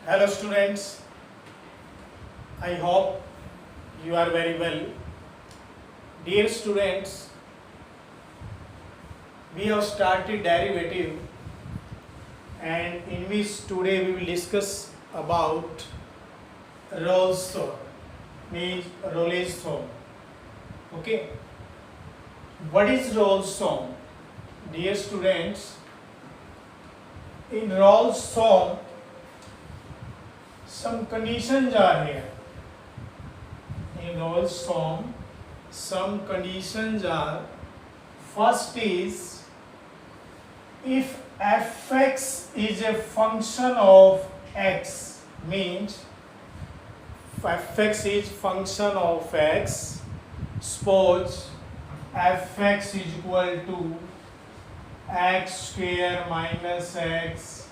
Hello students, I hope you are very well. Dear students, we have started derivative and in which today we will discuss about Rolle's theorem, means Rolle's theorem. Okay, what is Rolle's theorem? Dear students, in Rolle's theorem, some conditions are here. In Rolle's theorem, some conditions are, first is, if fx is a function of x, means fx is function of x, suppose fx is equal to x square minus x,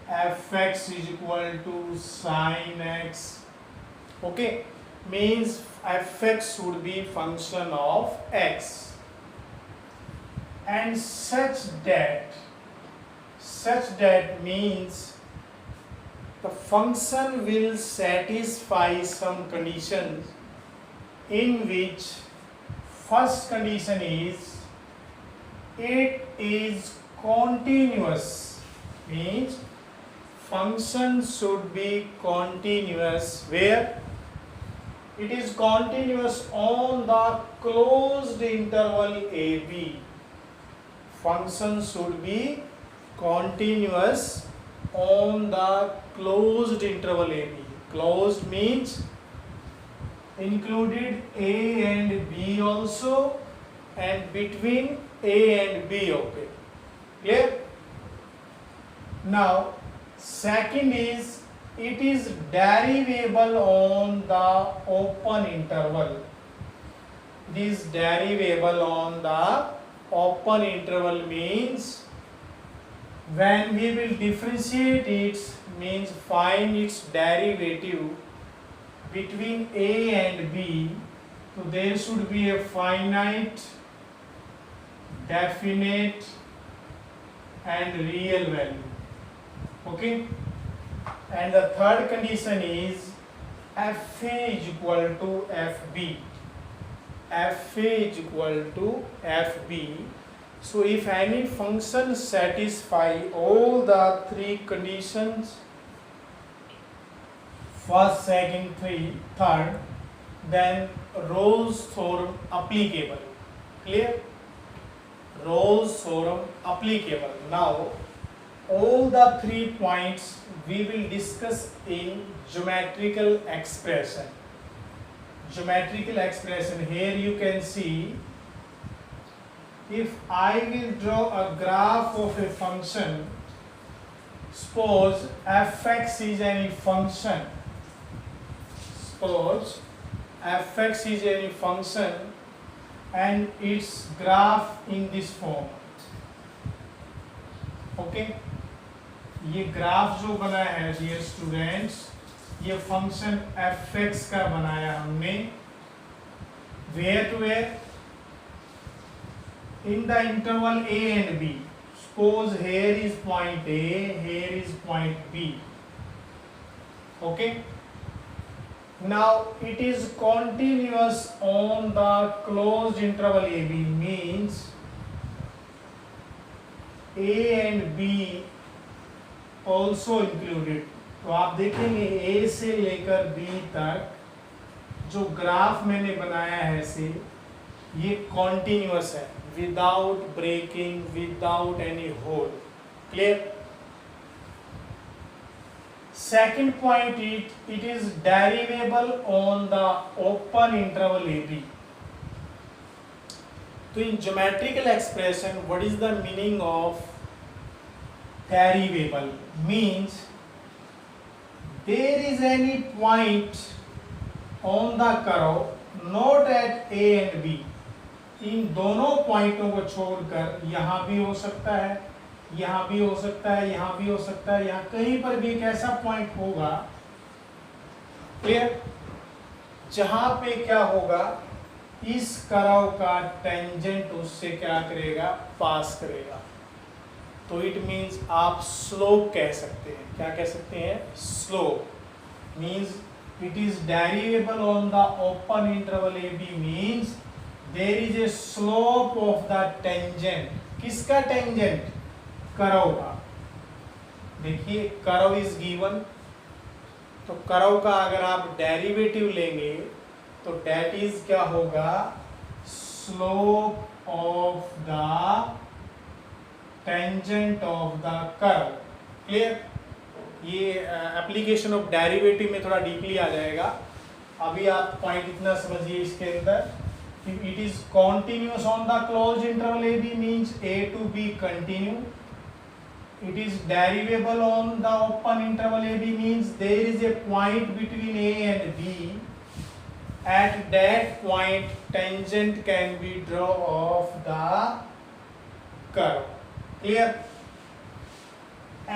fx is equal to sin x, okay, means fx should be function of x, and such that means the function will satisfy some conditions, in which first condition is it is continuous, means function should be continuous, where it is continuous on the closed interval AB. Function should be continuous on the closed interval AB. Closed means included A and B also, and between A and B, okay. Clear? Now, second is, it is derivable on the open interval. It is derivable on the open interval means when we will differentiate it, means find its derivative between A and B, so there should be a finite, definite and real value, okay. And the third condition is fa is equal to fb. Fa is equal to fb. So if any function satisfy all the three conditions, first, second, third, then Rolle's theorem applicable. Clear? Rolle's theorem applicable. Now, all the 3 points we will discuss in geometrical expression. Geometrical expression, here you can see, if I will draw a graph of a function, suppose fx is any function, suppose fx is any function and its graph in this form, okay. ये graph जो बना है dear students, ये function fx का बनाया हमने, where to where, in the interval a and b. Suppose here is point A, here is point B, okay. Now it is continuous on the closed interval AB, means A and B also included. तो आप देखेंगे A से लेकर B तक जो graph मैंने बनाया है से, ये कॉन्टिन्यूअस है, without breaking, without any hole. Clear? Second point, it is derivable on the open interval AB. तो in geometrical expression, what is the meaning of derivable? Means there is any point on the curve not at A and B. इन दोनों पॉइंटों को छोड़कर यहाँ भी हो सकता है, यहाँ भी हो सकता है, यहाँ भी हो सकता है, यहाँ कहीं पर भी एक ऐसा पॉइंट होगा, क्लियर, जहां पे क्या होगा, इस कर्व का टेंजेंट उससे क्या करेगा, पास करेगा. तो इट मीन्स आप स्लोप कह सकते हैं। क्या कह सकते हैं? Slope means it is derivable on the open interval A B means there is a slope of the tangent. किसका टेंजेंट? कर्व का। देखिए कर्व इज गिवन, तो कर्व का अगर आप डेरिवेटिव लेंगे तो डेट इज क्या होगा? Slope of the tangent of the curve. Clear? ये एप्लीकेशन ऑफ डेरिवेटिव में थोड़ा डीपली आ जाएगा, अभी आप पॉइंट इतना समझिए इसके अंदर कि it is continuous on the closed interval A B means A to B continue. It is derivable on the open interval AB means there is a point between A and B. At that point, tangent can be drawn of the curve. Clear?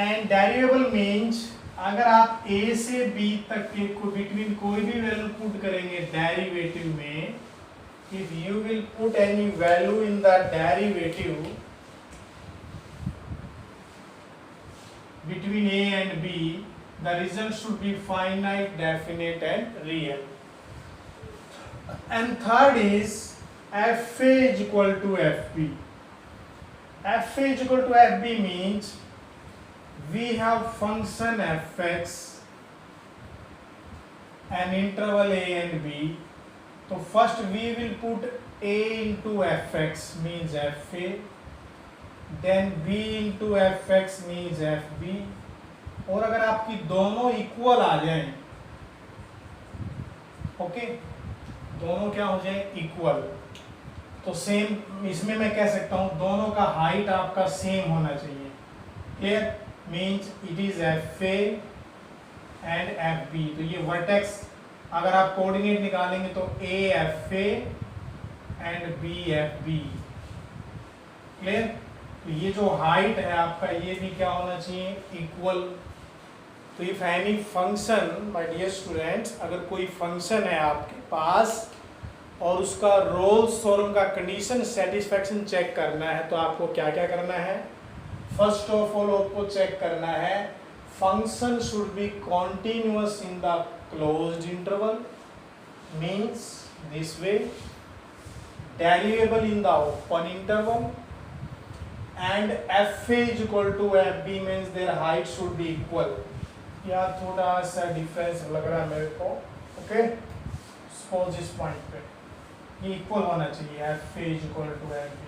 And derivable means अगर आप A से B तक के between कोई भी value put करेंगे derivative में, if you will put any value in the derivative between A and B, the result should be finite, definite and real. And third is FA is equal to FB. FA is equal to FB means we have function fx and interval A and B. So first we will put A into fx means FA, then b into fx means fb, और अगर आपकी दोनों equal आ जाएं, okay, दोनों क्या हो जाए? Equal, तो सेम इसमें मैं कह सकता हूं दोनों का हाइट आपका सेम होना चाहिए। Clear? Means it is fa and fb। तो ये वर्टेक्स अगर आप कोऑर्डिनेट निकालेंगे तो a fa and b fb। Clear? तो ये जो हाइट है आपका ये भी क्या होना चाहिए? इक्वल। तो if any function, my dear students, अगर कोई फंक्शन है आपके पास और उसका रोल्स थ्योरम का कंडीशन सेटिस्फैक्शन चेक करना है, तो आपको क्या क्या करना है? फर्स्ट ऑफ ऑल आपको चेक करना है function should be continuous in the closed interval means this way, derivable in the open interval, and FA is equal to FB means their height should be equal. यार थोड़ा सा difference लग रहा है मेरे को, ओके? सपोज इस point पे ये इक्वल होना चाहिए, FA is equal to FB.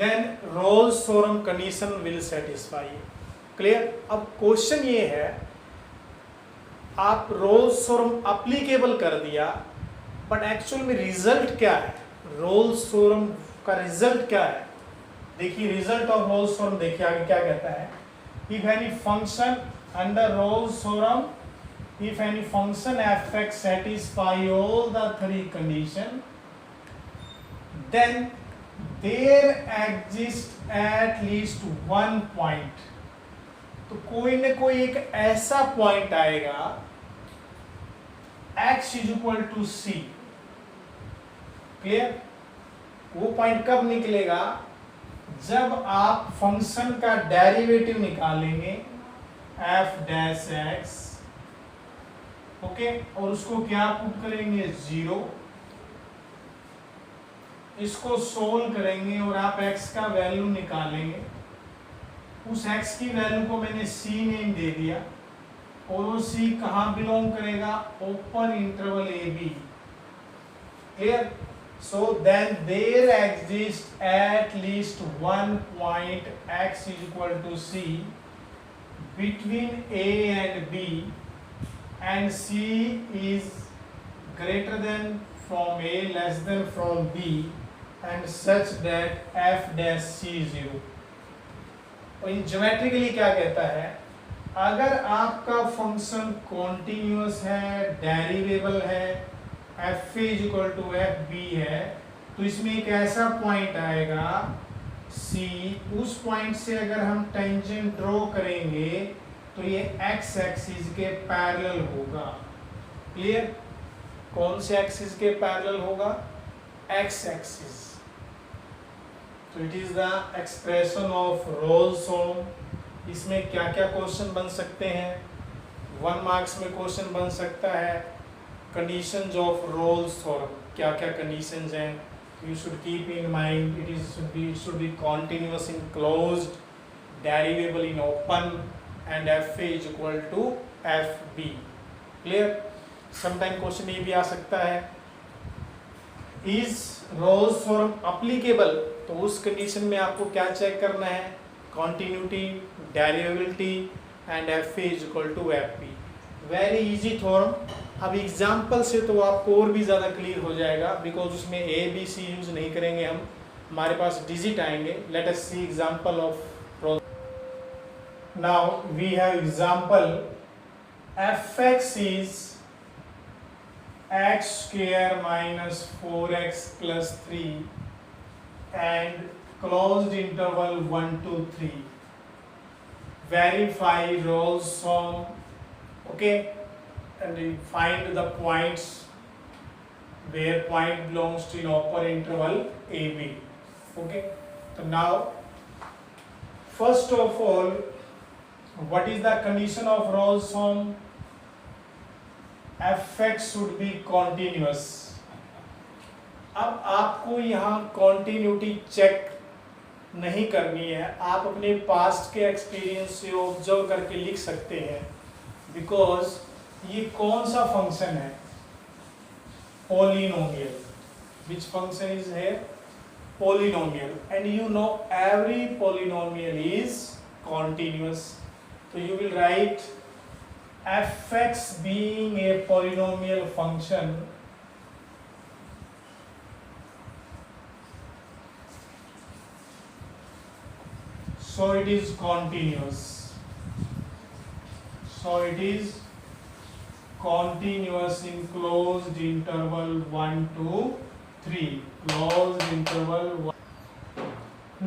Then Rolle's theorem condition will satisfy. Clear? अब क्वेश्चन ये है, आप रोल्स थ्योरम अप्लीकेबल कर दिया, बट एक्चुअल में रिजल्ट क्या है? रोल्स थ्योरम का रिजल्ट क्या है? देखिए रिजल्ट ऑफ रोल्स थ्योरम देखिए आगे क्या कहता है। If any function under Rolle's theorem, if any function fx satisfy all the three condition, then there exists at least one point. तो कोई न कोई एक ऐसा पॉइंट आएगा x is equal to c। Clear? वो पॉइंट कब निकलेगा? जब आप फंक्शन का डेरिवेटिव निकालेंगे f डैश x, ओके, और उसको क्या पुट करेंगे? 0, इसको सोल्व करेंगे और आप x का वैल्यू निकालेंगे। उस x की वैल्यू को मैंने c नेम दे दिया, और वो c कहाँ बिलोंग करेगा? Open interval A B. Clear? So then there exists at least one point x is equal to c between a and b, and c is greater than from a less than from b, and such that f dash c is 0. और इन geometrically क्या कहता है? अगर आपका function continuous है, derivable है, F is equal to F B है, तो इसमें एक ऐसा पॉइंट आएगा सी, उस पॉइंट से अगर हम टेंजेंट ड्रॉ करेंगे तो ये एक्स एक्सिस के पैरेलल होगा। क्लियर? कौन से एक्सिस के पैरेलल होगा? X axis. तो it is the expression of Rolle's theorem. इसमें क्या क्या क्वेश्चन बन सकते हैं? 1 मार्क्स में क्वेश्चन बन सकता है कंडीशंस ऑफ रोल्स थ्योरम, क्या क्या कंडीशंस हैं, you should keep in mind it should be continuous in closed, derivable in open, and fa is equal to fb। clear? sometime question ये भी आ सकता है is Rolle's theorem applicable, तो उस condition में आपको क्या चेक करना है? continuity, derivability and fa is equal to fb। Very easy theorem. अब एग्जाम्पल से तो आपको और भी ज़्यादा क्लियर हो जाएगा, बिकॉज उसमें ए बी सी यूज नहीं करेंगे हम, हमारे पास डिजिट आएंगे। Let us see example of. Now we have example F X is X square minus 4x plus 3 and closed interval 1 to 3। Verify Rolle's theorem, okay, and you find the points where point belongs to an open interval AB, okay। so now first of all, what is the condition of Rolle's theorem? fx should be continuous। अब आपको यहाँ continuity check नहीं करनी है, आप अपने past के experience से ऑब्जर्व करके लिख सकते हैं, बिकॉज ये कौन सा फंक्शन है? पोलिनोमियल। विच फंक्शन इज है? Polynomial. And you know every polynomial is continuous, तो you will write f x being a polynomial function, so it is continuous, so it is continuous in closed interval 1 to 3, closed interval 1।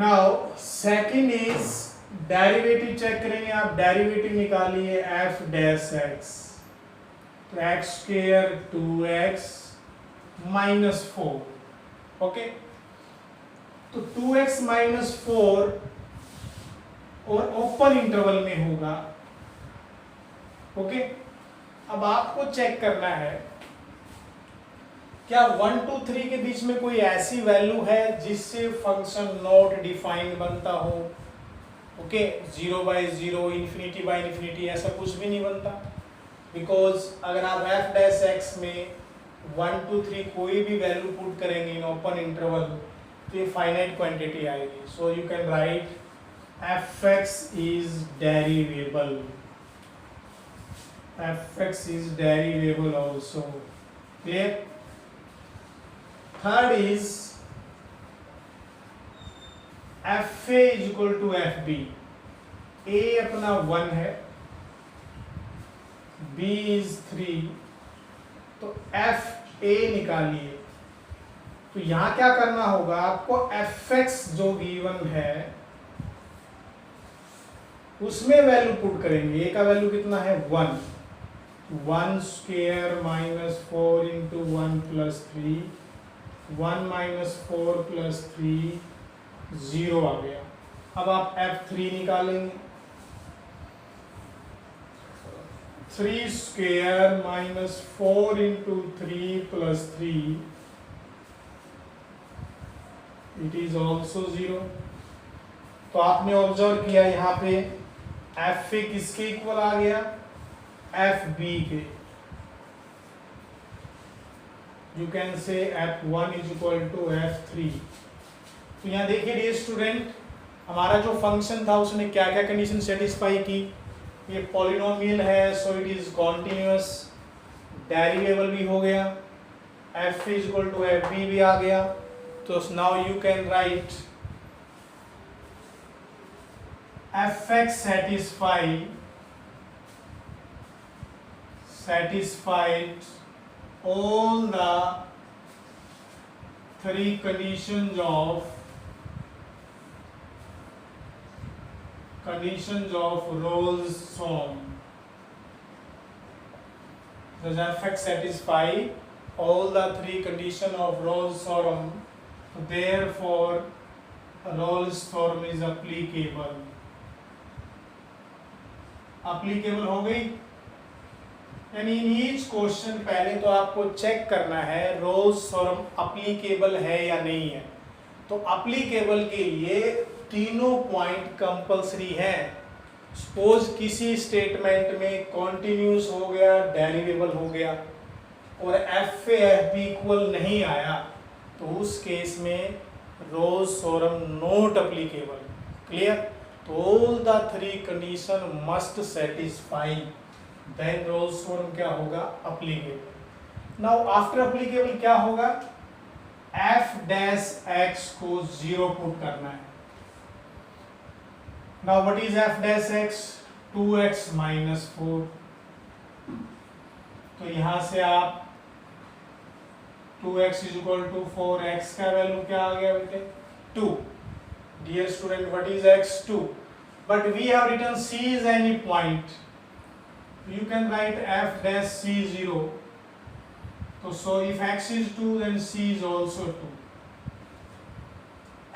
now second is derivative check करेंगे आप। Derivative निकालिए F dash X, तो X square 2x minus 4, okay. तो 2x minus 4 और open interval में होगा, okay. अब आपको चेक करना है क्या 1 to 3 के बीच में कोई ऐसी वैल्यू है जिससे फंक्शन नॉट डिफाइंड बनता हो, ओके। 0/0, इन्फिनिटी बाय इन्फिनिटी, ऐसा कुछ भी नहीं बनता, बिकॉज अगर आप एफ डैश एक्स में 1 to 3 कोई भी वैल्यू पुट करेंगे इन ओपन इंटरवल तो ये फाइनाइट क्वांटिटी आएगी। So you can write fx is derivable, fx is derivable also, clear? third is fa is equal to fb। a अपना 1 है, b is 3, तो fa निकालिए। तो यहां क्या करना होगा आपको? fx जो v1 है उसमें वैल्यू पुट करेंगे। ए का वैल्यू कितना है? 1 square minus 4 into 1 plus 3, 1 minus 4 plus 3, 0 आ गया। अब आप f3 निकालेंगे। 3 square minus 4 into 3 plus 3, it is also 0। तो आपने ऑब्जर्व किया यहाँ पे एफ ए किसके इक्वल आ गया? एफ बी के। You can say f1 is equal to f3। तो यहाँ देखिए डियर स्टूडेंट, हमारा जो फंक्शन था उसने क्या क्या कंडीशन सेटिस्फाई की? ये पॉलिनोमियल है, so it is continuous, derivable भी हो गया, f is equal to F B भी आ गया। तो now you can write fx satisfied all the three conditions of Rolle's theorem। Does fx satisfy all the three conditions of Rolle's theorem? Therefore Rolle's theorem is applicable. applicable हो गई, यानी in each question पहले तो आपको check करना है Rolle's theorem applicable है या नहीं है। तो अप्लीकेबल के लिए तीनों पॉइंट कंपलसरी है। सपोज किसी स्टेटमेंट में कॉन्टिन्यूस हो गया, डेरिवेबल हो गया और एफ एफ बी इक्वल नहीं आया, तो उस केस में Rolle's theorem not applicable. Clear? तो all the three condition must satisfy, then Rolle's theorem क्या होगा? अप्लीकेबल। नाउ आफ्टर अप्लीकेबल क्या होगा? एफ डैश एक्स को 0 पुट करना है। Now what is F dash X? 2x minus 4। तो यहां से आप 2x is equal to 4, x का वैल्यू क्या आ गया बेटे? 2। Dear student, what is x? 2। But we have written c is any point, you can write f dash c 0. So if x is 2, then c is also 2,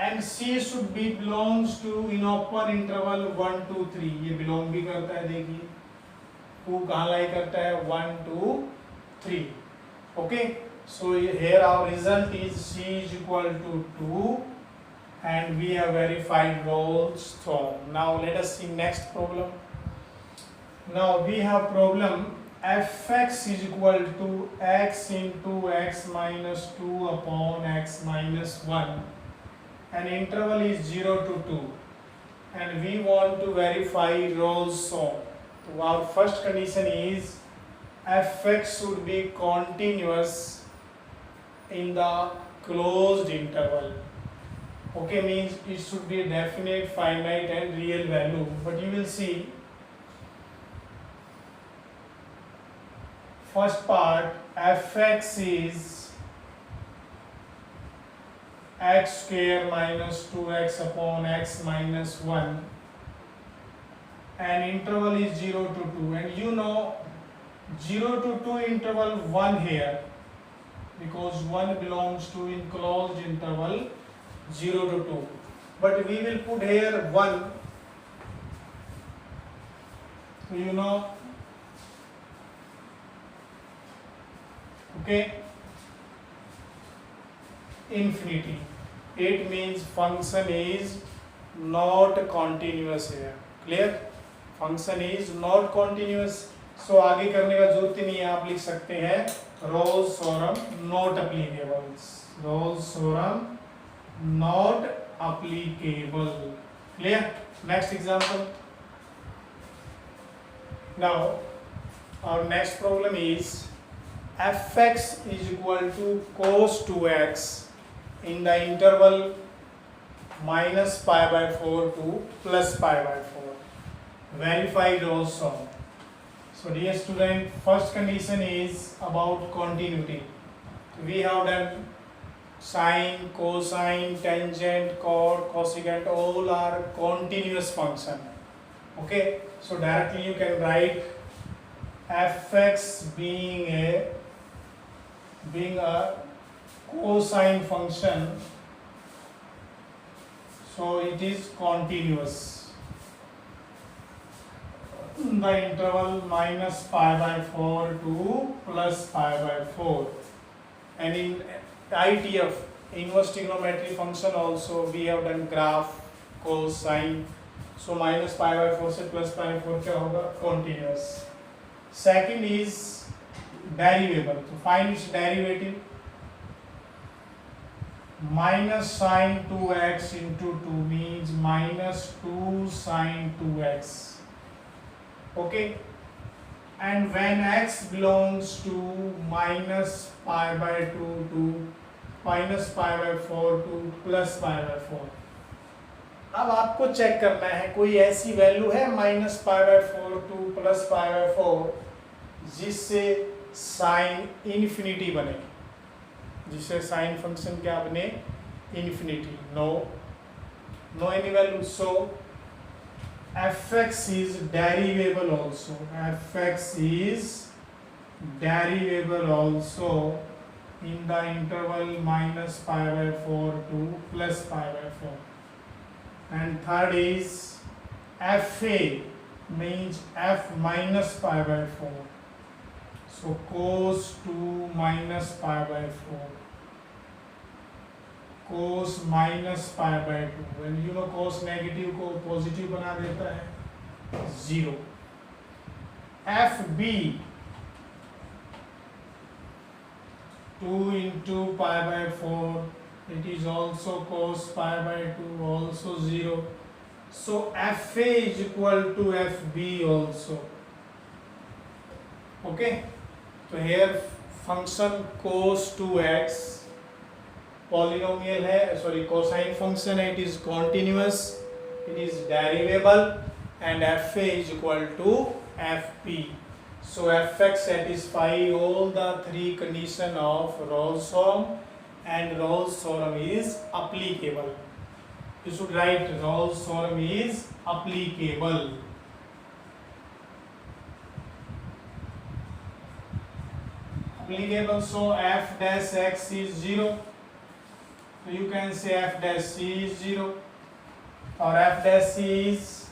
and c should be belongs to in open interval 1 2 3. ये belong भी करता है, देखिए 2 कहाँ लाई करता है? 1 2 3. Okay, so here our result is c is equal to 2 and we have verified Rolle's theorem. Now let us see next problem. Now we have problem fx is equal to x into x minus 2 upon x minus 1, and interval is 0 to 2, and we want to verify Rolle's theorem. So our first condition is fx should be continuous in the closed interval. Okay, means it should be definite, finite and real value. But you will see first part, fx is x square minus 2x upon x minus 1, and interval is 0 to 2, and you know 0 to 2 interval 1 here, because 1 belongs to in closed interval 0 to 2, but we will put here 1. So you know, okay, infinity, it means function is not continuous here. Clear? Function is not continuous. So आगे करने का जरूरत ही नहीं है, आप लिख सकते हैं Rolle's theorem not applicable. Rolle's theorem not applicable. Clear? Next example. Now our next problem is fx is equal to cos 2x in the interval minus pi by 4 to plus pi by 4. Verify Rolle's theorem. So dear student, first condition is about continuity. We have done sine, cosine, tangent, chord, cosecant, all are continuous function. Okay, so directly you can write fx being a cosine function, so it is continuous in the interval minus pi by 4 to plus pi by 4. And in ITF, inverse trigonometry function, also we have done graph, cosine, so minus pi by 4 से plus pi by 4 क्या होगा? Continuous. Second is derivable. So find its derivative. Minus sine 2x into 2 means minus 2 sine 2x. Okay. And when x belongs to minus pi by 2 to minus pi by 4 to plus pi by 4. अब आपको check करना है कोई ऐसी value है minus pi by 4 two plus pi by 4 जिससे sign infinity बने, जिससे साइन फंक्शन क्या बने? Infinity. No any value. So fx is derivable also. fx is derivable also in the interval minus pi by 4 to plus pi by 4. and third is FA, means f minus pi by 4. So cos 2 minus pi by 4, cos minus pi by 2. When you know cos negative को positive बना देता है 0. FB 2 into pi by 4, it is also cos pi by 2, also 0. So FA is equal to FB also. Okay, so here function cos 2x polynomial है, sorry cosine function है, it is continuous, it is derivable, and FA is equal to FP. So Fx satisfy all the three conditions of Rolle's theorem, and Rolle's theorem is applicable. You should write Rolle's theorem is applicable. Applicable, so f dash x is 0. So you can say f dash c is 0, or f dash c is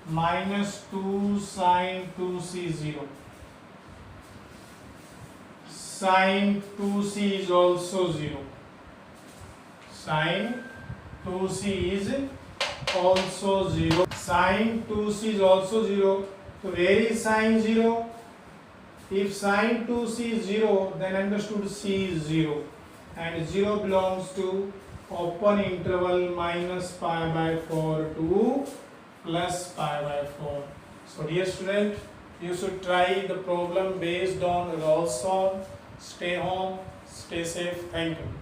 minus 2 sine 2c 0. Sine 2c is also 0. Sine 2c is also 0. Sine 2c is also 0. So where is sine 0? If sine 2c is 0, then understood c is 0. And 0 belongs to open interval minus pi by 4 to plus pi by 4. So dear student, you should try the problem based on Rolle's theorem. Stay home, stay safe. Thank you.